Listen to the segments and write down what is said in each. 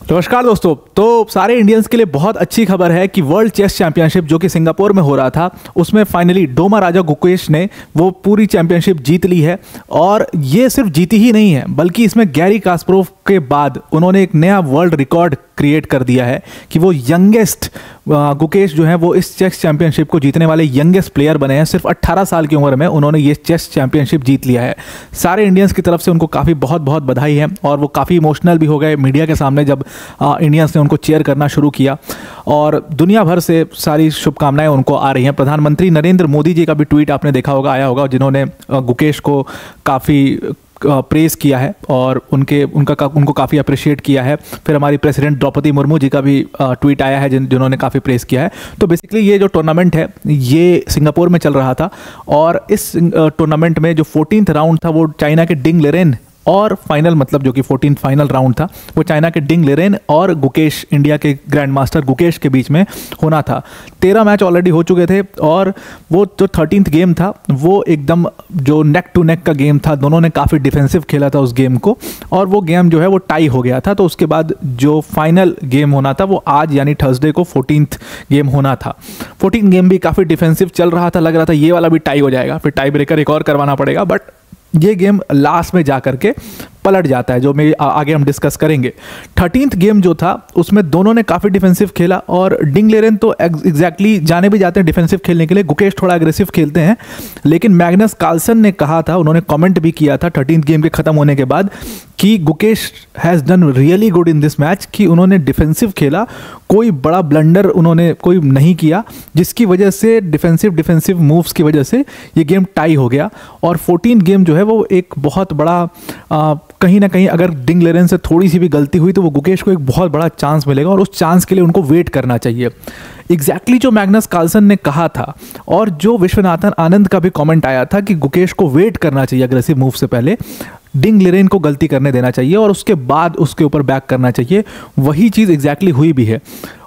नमस्कार दोस्तों। तो सारे इंडियंस के लिए बहुत अच्छी खबर है कि वर्ल्ड चेस चैंपियनशिप जो कि सिंगापुर में हो रहा था उसमें फाइनली डोमा राजा गुकेश ने वो पूरी चैंपियनशिप जीत ली है। और ये सिर्फ जीती ही नहीं है बल्कि इसमें गैरी कास्परोव के बाद उन्होंने एक नया वर्ल्ड रिकॉर्ड क्रिएट कर दिया है कि वो यंगेस्ट गुकेश जो है वो इस चेस चैंपियनशिप को जीतने वाले यंगेस्ट प्लेयर बने हैं। सिर्फ 18 साल की उम्र में उन्होंने ये चेस चैंपियनशिप जीत लिया है। सारे इंडियंस की तरफ से उनको काफ़ी बहुत बहुत बधाई है और वो काफ़ी इमोशनल भी हो गए मीडिया के सामने जब इंडियंस ने उनको चेयर करना शुरू किया। और दुनिया भर से सारी शुभकामनाएं उनको आ रही हैं। प्रधानमंत्री नरेंद्र मोदी जी का भी ट्वीट आपने देखा होगा, आया होगा, जिन्होंने गुकेश को काफ़ी प्रेज़ किया है और उनको काफ़ी अप्रिशिएट किया है। फिर हमारी प्रेसिडेंट द्रौपदी मुर्मू जी का भी ट्वीट आया है जिन्होंने काफ़ी प्रेज़ किया है। तो बेसिकली ये जो टूर्नामेंट है ये सिंगापुर में चल रहा था और इस टूर्नामेंट में जो 14th राउंड था वो चाइना के डिंग लेरेन और फाइनल मतलब जो कि 14th फाइनल राउंड था वो चाइना के डिंग लेरेन और गुकेश, इंडिया के ग्रैंड मास्टर गुकेश के बीच में होना था। 13 मैच ऑलरेडी हो चुके थे और वो जो 13th गेम था वो एकदम जो नेक टू नेक का गेम था। दोनों ने काफ़ी डिफेंसिव खेला था उस गेम को और वो गेम जो है वो टाई हो गया था। तो उसके बाद जो फाइनल गेम होना था वो आज यानी थर्सडे को 14th गेम होना था। 14th गेम भी काफ़ी डिफेंसिव चल रहा था, लग रहा था ये वाला भी टाई हो जाएगा, फिर टाई ब्रेकर एक और करवाना पड़ेगा, बट ये गेम लास्ट में जा करके पलट जाता है, जो मैं आगे हम डिस्कस करेंगे। 13th गेम जो था उसमें दोनों ने काफ़ी डिफेंसिव खेला और डिंग लेरेन तो एग्जैक्टली जाने भी जाते हैं डिफेंसिव खेलने के लिए, गुकेश थोड़ा एग्रेसिव खेलते हैं। लेकिन मैग्नस कार्लसन ने कहा था, उन्होंने कमेंट भी किया था 13th गेम के ख़त्म होने के बाद कि Gukesh has done really good in this match, कि उन्होंने डिफेंसिव खेला, कोई बड़ा ब्लंडर उन्होंने कोई नहीं किया, जिसकी वजह से डिफेंसिव मूव्स की वजह से ये गेम टाई हो गया। और 14th गेम जो है वो एक बहुत बड़ा कहीं ना कहीं अगर डिंग लेरेन से थोड़ी सी भी गलती हुई तो वो गुकेश को एक बहुत बड़ा चांस मिलेगा और उस चांस के लिए उनको वेट करना चाहिए। एग्जैक्टली जो मैग्नस कार्लसन ने कहा था और जो विश्वनाथन आनंद का भी कमेंट आया था कि गुकेश को वेट करना चाहिए अग्रेसिव मूव से पहले, डिंग लेरेन को गलती करने देना चाहिए और उसके बाद उसके ऊपर बैक करना चाहिए, वही चीज़ एग्जैक्टली हुई भी है।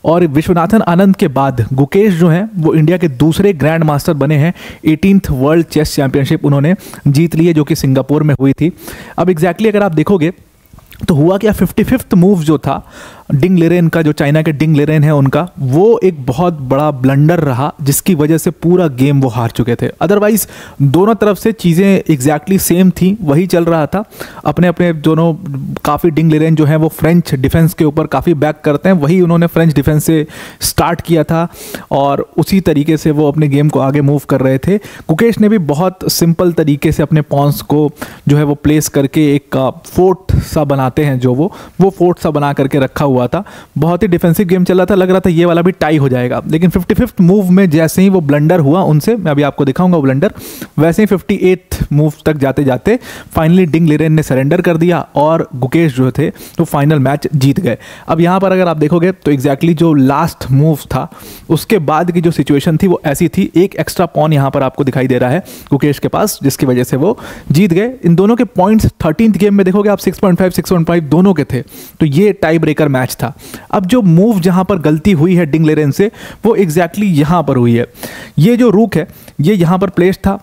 और विश्वनाथन आनंद के बाद गुकेश जो हैं वो इंडिया के दूसरे ग्रैंड मास्टर बने हैं। 18th वर्ल्ड चेस चैंपियनशिप उन्होंने जीत ली है जो कि सिंगापुर में हुई थी। अब एग्जैक्टली अगर आप देखोगे तो हुआ क्या, 55th मूव जो था डिंग लेरेन का, जो चाइना के डिंग लेरेन है उनका, वो एक बहुत बड़ा ब्लंडर रहा जिसकी वजह से पूरा गेम वो हार चुके थे। अदरवाइज दोनों तरफ से चीज़ें एग्जैक्टली सेम थी, वही चल रहा था। अपने अपने दोनों काफ़ी डिंग लेरेन जो है वो फ्रेंच डिफेंस के ऊपर काफ़ी बैक करते हैं, वही उन्होंने फ्रेंच डिफेंस से स्टार्ट किया था और उसी तरीके से वो अपने गेम को आगे मूव कर रहे थे। गुकेश ने भी बहुत सिंपल तरीके से अपने पॉन्स को जो है वो प्लेस करके एक फोर्ट सा बनाते हैं, जो वो फोर्ट सा बना करके रखा हुआ था। बहुत ही डिफेंसिव गेम चल रहा था, लग रहा था ये वाला भी टाई हो जाएगा। लेकिन 55th मूव में जैसे ही वो ब्लंडर हुआ उनसे, मैं अभी आपको दिखाऊंगा वो ब्लंडर, वैसे ही 58th मूव तक जाते जाते फाइनली डिंग लेरेन ने सरेंडर कर दिया और गुकेश जो थे तो फाइनल मैच जीत गए। अब यहाँ पर अगर आप देखोगे तो एग्जैक्टली जो लास्ट मूव था उसके बाद की जो सिचुएशन थी वो ऐसी थी, एक एक्स्ट्रा पॉन यहाँ पर आपको दिखाई दे रहा है गुकेश के पास, जिसकी वजह से वो जीत गए। इन दोनों के पॉइंट्स 13th गेम में देखोगे आप 6.5 6.5 दोनों के थे, तो ये टाई ब्रेकर मैच था। अब जो मूव जहां पर गलती हुई है डिंग लेरेन से वो एग्जैक्टली यहां पर हुई है। ये जो रूक है ये यहां पर प्लेस था,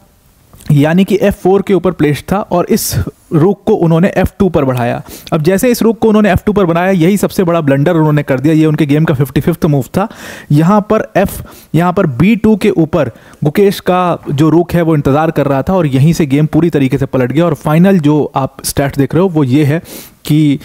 यानी कि F4 के ऊपर प्लेस था और इस रूक को उन्होंने F2 पर बढ़ाया। अब जैसे इस रूक को उन्होंने F2 पर बनाया, यही सबसे बड़ा ब्लंडर उन्होंने कर दिया। ये उनके गेम का 55th मूव था। यहाँ पर B2 के ऊपर गुकेश का जो रूक है वो इंतज़ार कर रहा था और यहीं से गेम पूरी तरीके से पलट गया। और फाइनल जो आप स्टैट्स देख रहे हो वो ये है कि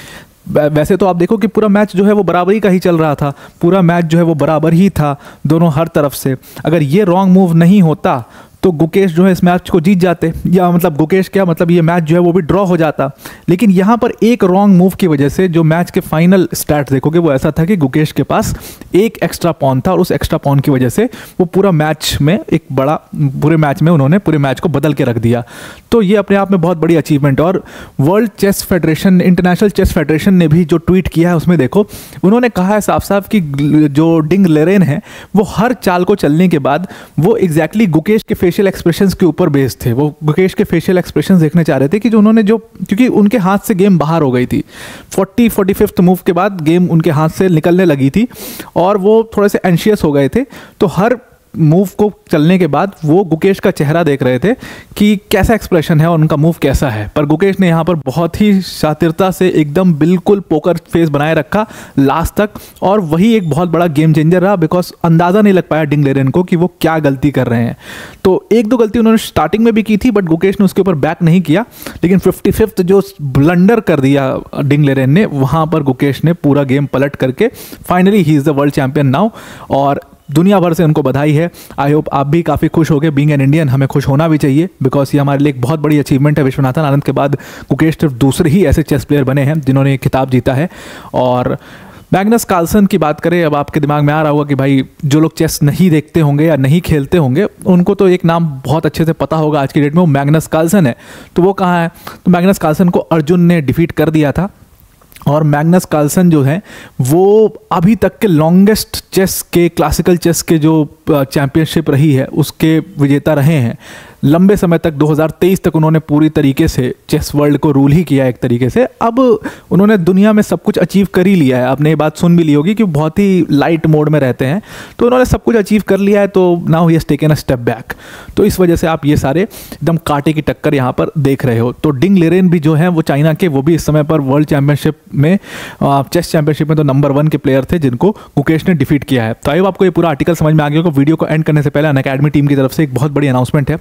वैसे तो आप देखो कि पूरा मैच जो है वो बराबरी का ही चल रहा था, पूरा मैच जो है वो बराबर ही था दोनों हर तरफ से। अगर ये रॉन्ग मूव नहीं होता तो गुकेश जो है इस मैच को जीत जाते, या मतलब गुकेश क्या मतलब ये मैच जो है वो भी ड्रॉ हो जाता। लेकिन यहाँ पर एक रॉन्ग मूव की वजह से जो मैच के फाइनल स्टैट्स देखोगे वो ऐसा था कि गुकेश के पास एक एक्स्ट्रा पॉन था और उस एक्स्ट्रा पॉन की वजह से वो पूरा मैच में एक बड़ा, पूरे मैच में उन्होंने पूरे मैच को बदल के रख दिया। तो ये अपने आप में बहुत बड़ी अचीवमेंट। और world chess federation, international chess federation ने भी जो ट्वीट किया है उसमें देखो उन्होंने कहा है साफ साफ कि जो डिंग लेरेन है वो हर चाल को चलने के बाद वो एग्जैक्टली गुकेश के फेशियल एक्सप्रेशंस के ऊपर बेस्ड थे। वो गुकेश के फेशियल एक्सप्रेशंस देखने चाह रहे थे कि जो उन्होंने जो, क्योंकि उनके हाथ से गेम बाहर हो गई थी 45th मूव के बाद गेम उनके हाथ से निकलने लगी थी और वो थोड़े से एंशियस हो गए थे। तो हर मूव को चलने के बाद वो गुकेश का चेहरा देख रहे थे कि कैसा एक्सप्रेशन है और उनका मूव कैसा है, पर गुकेश ने यहाँ पर बहुत ही शातिरता से एकदम बिल्कुल पोकर फेस बनाए रखा लास्ट तक, और वही एक बहुत बड़ा गेम चेंजर रहा, बिकॉज अंदाज़ा नहीं लग पाया डिंग लेरेन को कि वो क्या गलती कर रहे हैं। तो एक दो गलती उन्होंने स्टार्टिंग में भी की थी, बट गुकेश ने उसके ऊपर बैक नहीं किया, लेकिन 55th जो ब्लंडर कर दिया डिंग लेरेन ने, वहाँ पर गुकेश ने पूरा गेम पलट करके finally he is the world champion now, और दुनिया भर से उनको बधाई है। आई होप आप भी काफ़ी खुश हो गए। बीइंग एन इंडियन हमें खुश होना भी चाहिए, बिकॉज ये हमारे लिए एक बहुत बड़ी अचीवमेंट है। विश्वनाथन आनंद के बाद गुकेश सिर्फ दूसरे ही ऐसे चेस प्लेयर बने हैं जिन्होंने ये खिताब जीता है। और मैग्नस कार्लसन की बात करें, अब आपके दिमाग में आ रहा होगा कि भाई जो लोग चेस नहीं देखते होंगे या नहीं खेलते होंगे उनको तो एक नाम बहुत अच्छे से पता होगा आज की डेट में, वो मैग्नस कार्लसन है। तो वो कहाँ है? तो मैग्नस कार्लसन को अर्जुन ने डिफीट कर दिया था, और मैग्नस कार्लसन जो है वो अभी तक के लॉन्गेस्ट चेस के, क्लासिकल चेस के जो चैम्पियनशिप रही है उसके विजेता रहे हैं। लंबे समय तक 2023 तक उन्होंने पूरी तरीके से चेस वर्ल्ड को रूल ही किया एक तरीके से। अब उन्होंने दुनिया में सब कुछ अचीव कर ही लिया है। आपने ये बात सुन भी ली होगी कि बहुत ही लाइट मोड में रहते हैं, तो उन्होंने सब कुछ अचीव कर लिया है, तो now he has taken a step back. तो इस वजह से आप ये सारे एकदम कांटे की टक्कर यहाँ पर देख रहे हो। तो डिंग लेरेन भी जो है वो चाइना के, वो भी इस समय पर वर्ल्ड चैंपियनशिप में, चेस चैंपियनशिप में तो नंबर 1 के प्लेयर थे जिनको गुकेश ने डिफीट किया है। तो आई होप आपको ये पूरा आर्टिकल समझ में आ गया होगा। वीडियो को एंड करने से पहले अनअकैडमी टीम की तरफ से एक बहुत बड़ी अनाउंसमेंट है।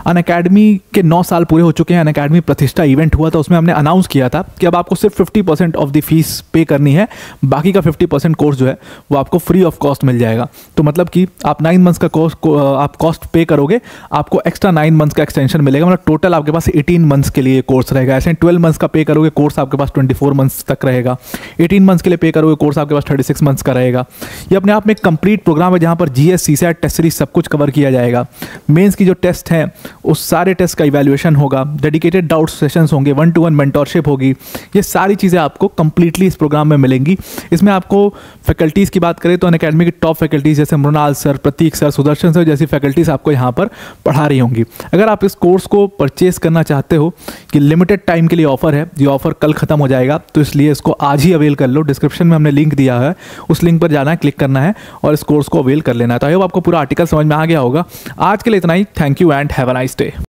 अनअकैडमी के 9 साल पूरे हो चुके हैं। अनअकैडमी प्रतिष्ठा इवेंट हुआ था, उसमें हमने अनाउंस किया था कि अब आपको सिर्फ 50% ऑफ द फीस पे करनी है, बाकी का 50% कोर्स जो है वो आपको फ्री ऑफ कॉस्ट मिल जाएगा। तो मतलब कि आप 9 मंथ्स का कोर्स आप कॉस्ट पे करोगे, आपको एक्स्ट्रा 9 मंथ्स का एक्सटेंशन मिलेगा, मतलब टोटल आपके पास 18 मंथ्स के लिए कोर्स रहेगा। ऐसे 12 मंथ्स का पे करोगे, कोर्स आपके पास 24 मंथ्स तक रहेगा। 18 मंथ्स के लिए पे करोगे, कोर्स आपके पास 36 मंथ्स का रहेगा। ये अपने आप में एक कंप्लीट प्रोग्राम है जहाँ पर जीएस, सीसैट, टेस्ट सीरीज सब कुछ कवर किया जाएगा। मेंस की जो टेस्ट हैं उस सारे टेस्ट का इवैल्यूएशन होगा, डेडिकेटेड डाउट सेशंस होंगे, 1-to-1 मेंटरशिप होगी। ये सारी चीज़ें आपको कंप्लीटली इस प्रोग्राम में मिलेंगी। इसमें आपको फैकल्टीज़ की बात करें तो अनअकैडमी की टॉप फैकल्टीज जैसे मृणाल सर, प्रतीक सर, सुदर्शन सर जैसी फैकल्टीज आपको यहाँ पर पढ़ा रही होंगी। अगर आप इस कोर्स को परचेज करना चाहते हो, कि लिमिटेड टाइम के लिए ऑफर है, ये ऑफर कल खत्म हो जाएगा, तो इसलिए इसको आज ही अवेल कर लो। डिस्क्रिप्शन में हमने लिंक दिया है, उस लिंक पर जाना है, क्लिक करना है और इस कोर्स को अवेल कर लेना है। तो आई होप आपको पूरा आर्टिकल समझ में आ गया होगा। आज के लिए इतना ही। Thank you and have a nice day.